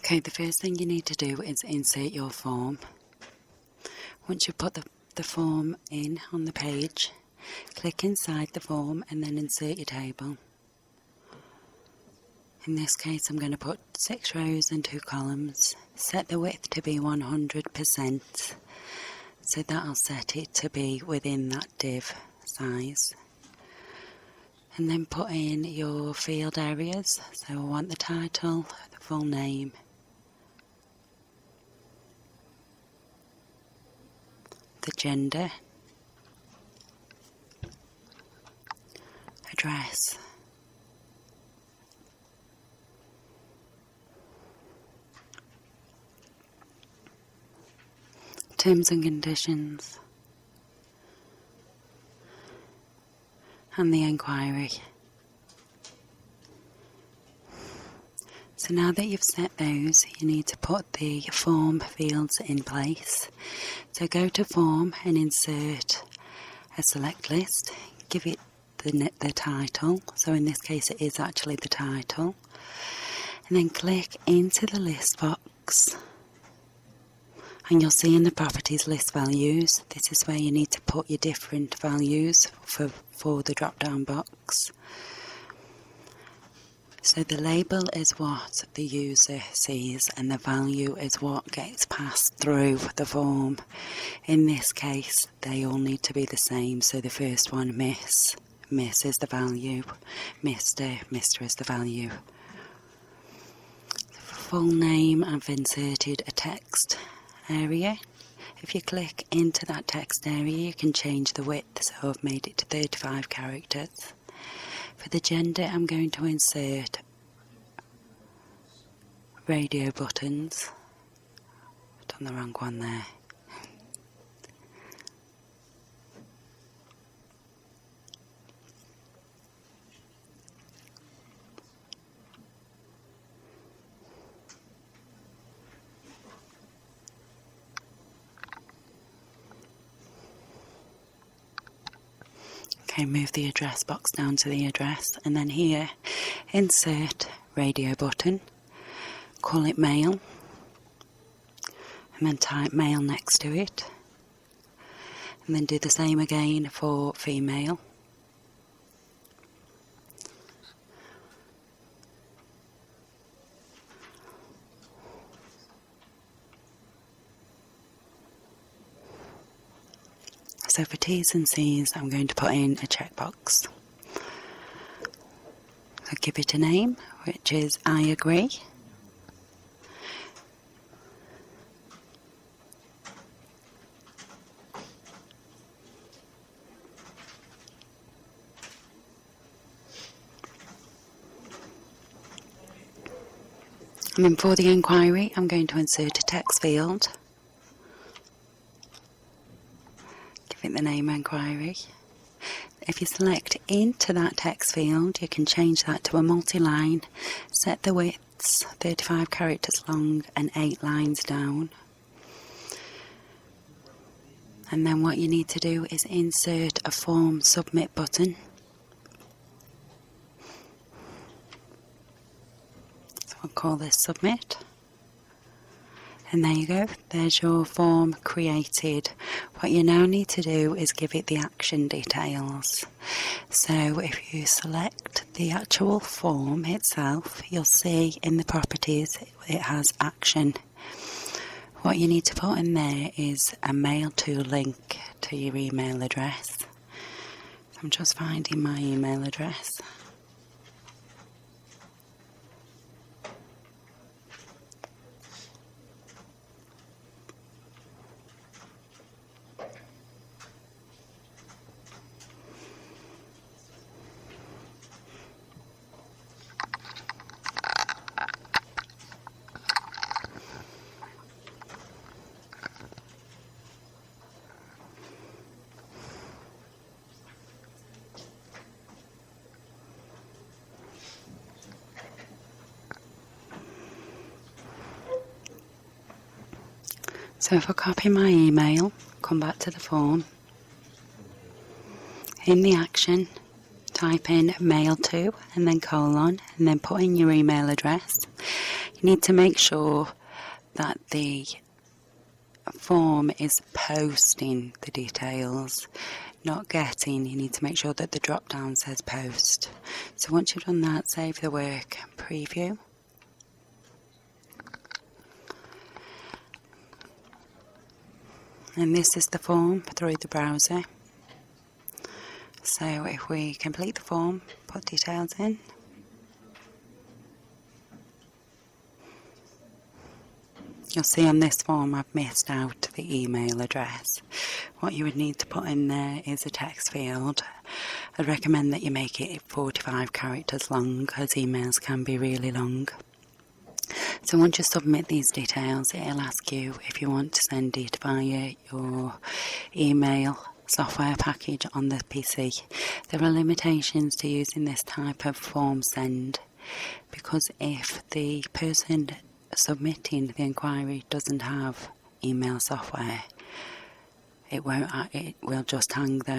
Okay, the first thing you need to do is insert your form. Once you put the form in on the page, click inside the form and then insert your table. In this case I'm going to put 6 rows and 2 columns. Set the width to be 100%, so that'll set it to be within that div size. And then put in your field areas, so I want the title, the full name, the gender, address, terms and conditions, and the enquiry. So now that you've set those, you need to put the form fields in place. So go to form and insert a select list, give it the title, so in this case it is actually the title, and then click into the list box. And you'll see in the properties list values, this is where you need to put your different values for the drop down box. So the label is what the user sees and the value is what gets passed through the form. In this case they all need to be the same, so the first one, Miss is the value, Mr is the value. Full name, I've inserted a text area. If you click into that text area you can change the width, so I've made it to 35 characters. For the gender I'm going to insert radio buttons. I've done the wrong one there. Okay, move the address box down to the address, and then here insert radio button, call it male, and then type male next to it, and then do the same again for female. So for T's and C's I'm going to put in a checkbox. I'll give it a name, which is I agree. And then for the enquiry I'm going to insert a text field. The name enquiry. If you select into that text field you can change that to a multi-line, set the widths 35 characters long and 8 lines down, and then what you need to do is insert a form submit button. So I'll call this submit. And there you go, there's your form created. What you now need to do is give it the action details. So if you select the actual form itself, you'll see in the properties it has action. What you need to put in there is a mail to link to your email address. I'm just finding my email address. So if I copy my email, come back to the form, in the action, type in mail to and then colon and then put in your email address. You need to make sure that the form is posting the details, not getting. You need to make sure that the drop down says post. So once you've done that, save the work, preview. And this is the form through the browser. So if we complete the form, put details in. You'll see on this form I've missed out the email address. What you would need to put in there is a text field. I'd recommend that you make it 45 characters long, as emails can be really long. So once you submit these details, it'll ask you if you want to send it via your email software package on the PC. There are limitations to using this type of form send, because if the person submitting the inquiry doesn't have email software, it will just hang there.